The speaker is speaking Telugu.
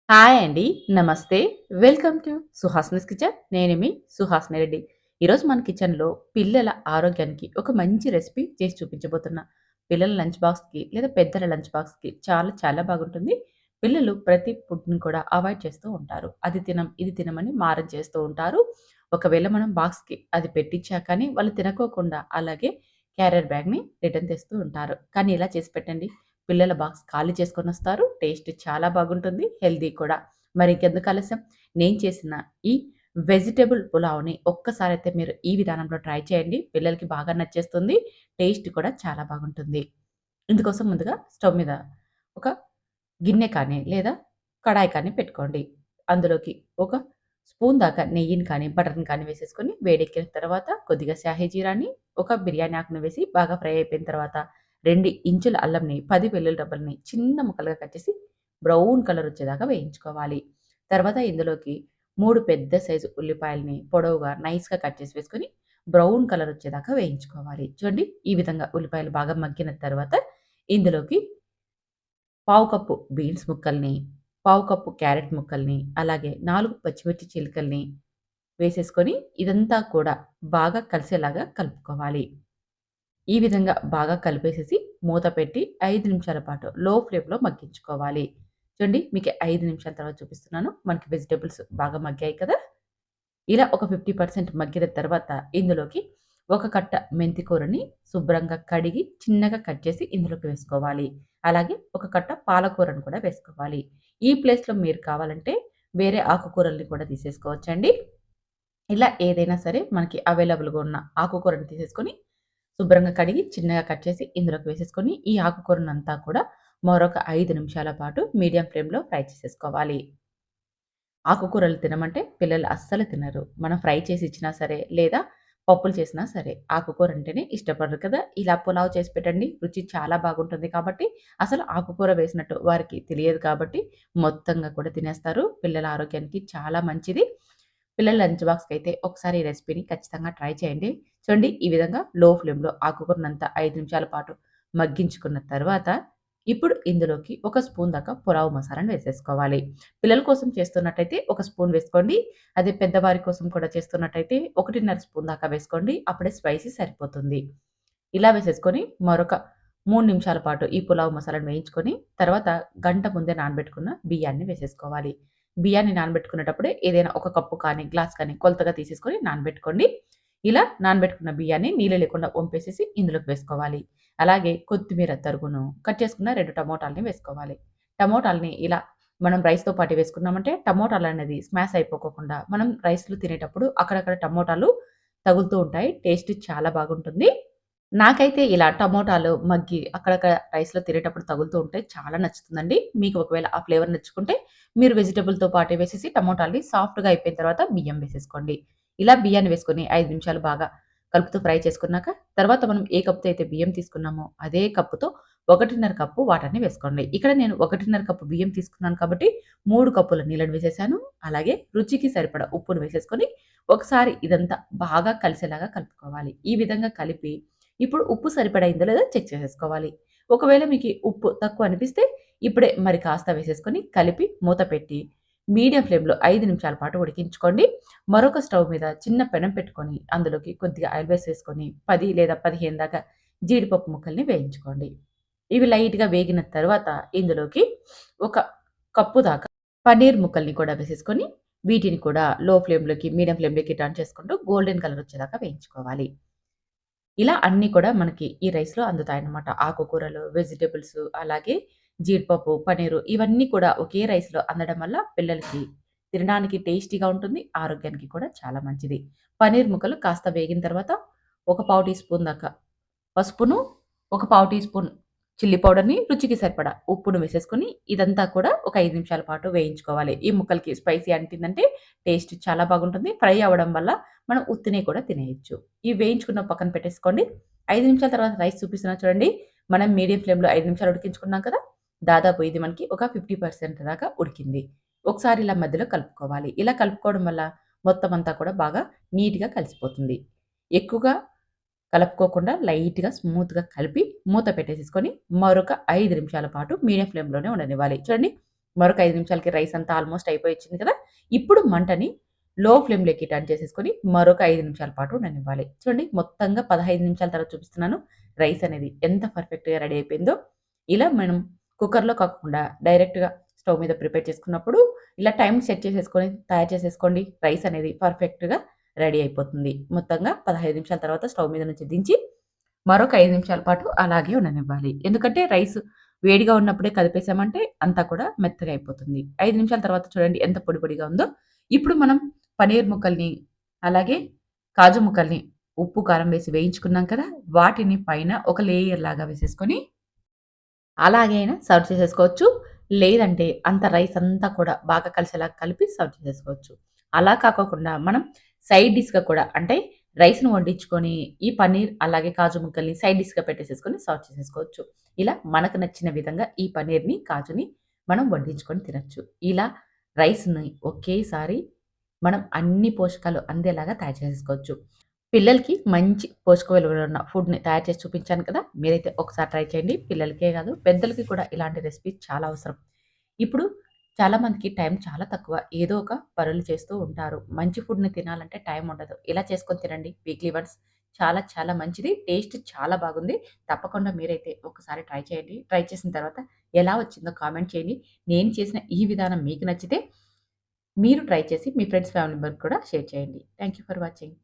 హాయ్ అండి. నమస్తే. Welcome to Suhasini's kitchen. నేను మీ సుహాసిని రెడ్డి. ఈరోజు మన కిచెన్‌లో పిల్లల ఆరోగ్యానికి ఒక మంచి రెసిపీ చేసి చూపించబోతున్నా. పిల్లల లంచ్ బాక్స్‌కి లేదా పెద్దల లంచ్ బాక్స్‌కి చాలా చాలా బాగుంటుంది. పిల్లలు ప్రతి ఫుడ్‌ని కూడా అవాయిడ్ చేస్తూ ఉంటారు. అది తినం, ఇది తినమని మారం చేస్తూ ఉంటారు. ఒకవేళ మనం బాక్స్‌కి అది పెట్టించా కానీ వాళ్ళు తినకోకుండా అలాగే క్యారియర్ బ్యాగ్‌ని రిటర్న్ తెస్తూ ఉంటారు. కానీ ఇలా చేసి పెట్టండి. పిల్లల బాక్స్ ఖాళీ చేసుకొనొస్తారు. టేస్ట్ చాలా బాగుంటుంది. హెల్తీ కూడా. మరి ఇంకెందుకు ఆలస్యం? నేను చేసిన ఈ వెజిటబుల్ పులావ్‌ని ఒక్కసారైతే మీరు ఈ విధానంలో ట్రై చేయండి. పిల్లలకి బాగా నచ్చేస్తుంది. టేస్ట్ కూడా చాలా బాగుంటుంది. ఇందుకోసం ముందుగా స్టవ్ మీద ఒక గిన్నె కానీ, లేదా కడాయి కానీ పెట్టుకోండి. అందులోకి ఒక స్పూన్ దాకా నెయ్యిని కానీ, బటర్‌ని కానీ వేసేసుకొని వేడెక్కిన తర్వాత కొద్దిగా షాహీ జీరాని, ఒక బిర్యానీ ఆకుని వేసి బాగా ఫ్రై అయిపోయిన తర్వాత 2 ఇంచుల అల్లంని, 10 వెల్లుల్లి రెబ్బల్ని చిన్న ముక్కలుగా కట్ చేసి బ్రౌన్ కలర్ వచ్చేదాకా వేయించుకోవాలి. తర్వాత ఇందులోకి 3 పెద్ద సైజు ఉల్లిపాయల్ని పొడవుగా నైస్‌గా కట్ చేసి వేసుకొని బ్రౌన్ కలర్ వచ్చేదాకా వేయించుకోవాలి. చూడండి ఈ విధంగా ఉల్లిపాయలు బాగా మగ్గిన తర్వాత ఇందులోకి పావు కప్పు బీన్స్ ముక్కల్ని, పావు కప్పు క్యారెట్ ముక్కల్ని, అలాగే 4 పచ్చిమిర్చి చిలుకల్ని వేసేసుకొని ఇదంతా కూడా బాగా కలిసేలాగా కలుపుకోవాలి. ఈ విధంగా బాగా కలిపేసేసి మూత పెట్టి 5 నిమిషాల పాటు లో ఫ్లేమ్‌లో మగ్గించుకోవాలి. చూడండి మీకు 5 నిమిషాల తర్వాత చూపిస్తున్నాను. మనకి వెజిటబుల్స్ బాగా మగ్గాయి కదా! ఇలా ఒక 50% మగ్గిన తర్వాత ఇందులోకి ఒక కట్ట మెంతి కూరని శుభ్రంగా కడిగి చిన్నగా కట్ చేసి ఇందులోకి వేసుకోవాలి. అలాగే ఒక కట్ట పాలకూరను కూడా వేసుకోవాలి. ఈ ప్లేస్‌లో మీరు కావాలంటే వేరే ఆకుకూరల్ని కూడా తీసేసుకోవచ్చండి. ఇలా ఏదైనా సరే మనకి అవైలబుల్‌గా ఉన్న ఆకుకూరని తీసేసుకొని శుభ్రంగా కడిగి చిన్నగా కట్ చేసి ఇందులోకి వేసేసుకొని ఈ ఆకుకూరనంతా కూడా మరొక 5 నిమిషాల పాటు మీడియం ఫ్లేమ్‌లో ఫ్రై చేసేసుకోవాలి. ఆకుకూరలు తినమంటే పిల్లలు అస్సలు తినరు. మనం ఫ్రై చేసి ఇచ్చినా సరే, లేదా పప్పులు చేసినా సరే, ఆకుకూర అంటేనే ఇష్టపడరు కదా! ఇలా పులావ్ చేసి పెట్టండి. రుచి చాలా బాగుంటుంది కాబట్టి, అసలు ఆకుకూర వేసినట్టు వారికి తెలియదు కాబట్టి, మొత్తంగా కూడా తినేస్తారు. పిల్లల ఆరోగ్యానికి చాలా మంచిది. పిల్లల లంచ్ బాక్స్‌కైతే ఒకసారి ఈ రెసిపీని ఖచ్చితంగా ట్రై చేయండి. చూడండి ఈ విధంగా లో ఫ్లేమ్‌లో ఆకుకూరనంతా 5 నిమిషాల పాటు మగ్గించుకున్న తర్వాత, ఇప్పుడు ఇందులోకి ఒక స్పూన్ దాకా పులావ్ మసాలాను వేసేసుకోవాలి. పిల్లల కోసం చేస్తున్నట్టయితే ఒక స్పూన్ వేసుకోండి. అదే పెద్దవారి కోసం కూడా చేస్తున్నట్టయితే 1.5 స్పూన్ దాకా వేసుకోండి. అప్పుడే స్పైసీ సరిపోతుంది. ఇలా వేసేసుకొని మరొక 3 నిమిషాల పాటు ఈ పులావ్ మసాలాను వేయించుకొని, తర్వాత గంట ముందే నానబెట్టుకున్న బియ్యాన్ని వేసేసుకోవాలి. బియ్యాన్ని నానబెట్టుకునేటప్పుడే ఏదైనా ఒక కప్పు కానీ, గ్లాస్ కానీ కొలతగా తీసేసుకొని నానబెట్టుకోండి. ఇలా నానబెట్టుకున్న బియ్యాన్ని నీళ్లు లేకుండా వంపేసేసి ఇందులోకి వేసుకోవాలి. అలాగే కొత్తిమీర తరుగును, కట్ చేసుకున్న 2 టమోటాలని వేసుకోవాలి. టమోటాలని ఇలా మనం రైస్‌తో పాటు వేసుకున్నామంటే టమోటాలనేది స్మాష్ అయిపోకోకుండా మనం రైస్‌లో తినేటప్పుడు అక్కడక్కడ టమోటాలు తగులుతూ ఉంటాయి. టేస్ట్ చాలా బాగుంటుంది. నాకైతే ఇలా టమోటాలు మగ్గి అక్కడక్కడ రైస్‌లో తినేటప్పుడు తగులుతూ ఉంటే చాలా నచ్చుతుందండి. మీకు ఒకవేళ ఆ ఫ్లేవర్ నచ్చుకుంటే మీరు వెజిటబుల్‌తో పాటే వేసేసి టమోటాల్ని సాఫ్ట్‌గా అయిపోయిన తర్వాత బియ్యం వేసేసుకోండి. ఇలా బియ్యాన్ని వేసుకొని 5 నిమిషాలు బాగా కలుపుతూ ఫ్రై చేసుకున్నాక, తర్వాత మనం ఏ కప్‌తో అయితే బియ్యం తీసుకున్నామో అదే కప్పుతో 1:30 కప్పు వాటర్‌ని వేసుకోండి. ఇక్కడ నేను 1:30 కప్పు బియ్యం తీసుకున్నాను కాబట్టి 3 కప్పుల నీళ్ళని వేసేసాను. అలాగే రుచికి సరిపడా ఉప్పును వేసేసుకొని ఒకసారి ఇదంతా బాగా కలిసేలాగా కలుపుకోవాలి. ఈ విధంగా కలిపి ఇప్పుడు ఉప్పు సరిపడా అయిందో లేదో చెక్ చేసేసుకోవాలి. ఒకవేళ మీకి ఉప్పు తక్కువ అనిపిస్తే ఇప్పుడే మరి కాస్త వేసేసుకొని కలిపి మూత పెట్టి మీడియం ఫ్లేమ్‌లో 5 నిమిషాల పాటు ఉడికించుకోండి. మరొక స్టవ్ మీద చిన్న పెనం పెట్టుకొని అందులోకి కొద్దిగా ఆయిల్ వేసేసుకొని 10 లేదా 15 దాకా జీడిపప్పు ముక్కల్ని వేయించుకోండి. ఇవి లైట్‌గా వేగిన తర్వాత ఇందులోకి ఒక కప్పు దాకా పన్నీర్ ముక్కల్ని కూడా వేసేసుకొని వీటిని కూడా లో ఫ్లేమ్‌లోకి, మీడియం ఫ్లేమ్‌లోకి టర్న్ చేసుకుంటూ గోల్డెన్ కలర్ వచ్చేదాకా వేయించుకోవాలి. ఇలా అన్నీ కూడా మనకి ఈ రైస్‌లో అందుతాయన్నమాట. ఆకుకూరలు, వెజిటబుల్స్ అలాగే జీడిపప్పు, పన్నీరు ఇవన్నీ కూడా ఒకే రైస్‌లో అందడం వల్ల పిల్లలకి తినడానికి టేస్టీగా ఉంటుంది. ఆరోగ్యానికి కూడా చాలా మంచిది. పన్నీర్ ముక్కలు కాస్త వేగిన తర్వాత ఒక పావు టీ స్పూన్ దాకా పసుపును, ఒక పావు టీ స్పూన్ చిల్లీ పౌడర్‌ని, రుచికి సరిపడా ఉప్పును వేసేసుకొని ఇదంతా కూడా ఒక 5 నిమిషాల పాటు వేయించుకోవాలి. ఈ ముక్కలకి స్పైసీ అంటిందంటే టేస్ట్ చాలా బాగుంటుంది. ఫ్రై అవ్వడం వల్ల మనం ఉత్తినయి కూడా తినేయొచ్చు. ఇవి వేయించుకున్న పక్కన పెట్టేసుకోండి. 5 నిమిషాల తర్వాత రైస్ చూపిస్తున్నా చూడండి. మనం మీడియం ఫ్లేమ్‌లో 5 నిమిషాలు ఉడికించుకున్నాం కదా! దాదాపు ఇది మనకి ఒక 50% దాకా ఉడికింది. ఒకసారి ఇలా మధ్యలో కలుపుకోవాలి. ఇలా కలుపుకోవడం వల్ల మొత్తం అంతా కూడా బాగా నీట్‌గా కలిసిపోతుంది. ఎక్కువగా కలుపుకోకుండా లైట్‌గా స్మూత్‌గా కలిపి మూత పెట్టేసేసుకొని మరొక 5 నిమిషాల పాటు మీడియం ఫ్లేమ్‌లోనే ఉండనివ్వాలి. చూడండి మరొక 5 నిమిషాలకి రైస్ అంతా ఆల్మోస్ట్ అయిపోయి కదా! ఇప్పుడు మంటని లో ఫ్లేమ్‌లోకి టర్న్ చేసేసుకొని మరొక 5 నిమిషాల పాటు ఉండనివ్వాలి. చూడండి మొత్తంగా 15 నిమిషాల తర్వాత చూపిస్తున్నాను. రైస్ అనేది ఎంత పర్ఫెక్ట్‌గా రెడీ అయిపోయిందో. ఇలా మనం కుక్కర్‌లో కాకుండా డైరెక్ట్‌గా స్టవ్ మీద ప్రిపేర్ చేసుకున్నప్పుడు ఇలా టైమ్ సెట్ చేసేసుకొని తయారు చేసేసుకోండి. రైస్ అనేది పర్ఫెక్ట్‌గా రెడీ అయిపోతుంది. మొత్తంగా 15 నిమిషాల తర్వాత స్టవ్ మీద నుంచి దించి మరొక 5 నిమిషాల పాటు అలాగే ఉండనివ్వాలి. ఎందుకంటే రైస్ వేడిగా ఉన్నప్పుడే కదిపేసామంటే అంతా కూడా మెత్తగా అయిపోతుంది. 5 నిమిషాల తర్వాత చూడండి ఎంత పొడి పొడిగా ఉందో. ఇప్పుడు మనం పన్నీర్ ముక్కల్ని, అలాగే కాజు ముక్కల్ని ఉప్పు, కారం వేసి వేయించుకున్నాం కదా! వాటిని పైన ఒక లేయర్ లాగా వేసేసుకొని అలాగే అయినా సర్వ్ చేసేసుకోవచ్చు. లేదంటే అంత రైస్ అంతా కూడా బాగా కలిసేలాగా కలిపి సర్వ్ చేసేసుకోవచ్చు. అలా కాకోకుండా మనం సైడ్ డిష్‌గా కూడా అంటే రైస్‌ని వడ్డించుకొని ఈ పన్నీర్ అలాగే కాజు ముక్కల్ని సైడ్ డిష్‌గా పెట్టేసేసుకొని సర్వ్ చేసేసుకోవచ్చు. ఇలా మనకు నచ్చిన విధంగా ఈ పన్నీర్‌ని, కాజుని మనం వడ్డించుకొని తినొచ్చు. ఇలా రైస్‌ని ఒకేసారి మనం అన్ని పోషకాలు అందేలాగా తయారు చేసేసుకోవచ్చు. పిల్లలకి మంచి పోషక విలువలున్న ఫుడ్‌ని తయారు చేసి చూపించాను కదా! మీరైతే ఒకసారి ట్రై చేయండి. పిల్లలకే కాదు, పెద్దలకి కూడా ఇలాంటి రెసిపీస్ చాలా అవసరం. ఇప్పుడు చాలామందికి టైం చాలా తక్కువ. ఏదో ఒక పనులు చేస్తూ ఉంటారు. మంచి ఫుడ్‌ని తినాలంటే టైం ఉండదు. ఇలా చేసుకొని తినండి వీక్లీ వన్స్. చాలా చాలా మంచిది. టేస్ట్ చాలా బాగుంది. తప్పకుండా మీరైతే ఒకసారి ట్రై చేయండి. ట్రై చేసిన తర్వాత ఎలా వచ్చిందో కామెంట్ చేయండి. నేను చేసిన ఈ విధానం మీకు నచ్చితే మీరు ట్రై చేసి మీ ఫ్రెండ్స్, ఫ్యామిలీ మెంబర్‌కి కూడా షేర్ చేయండి. Thank you for watching.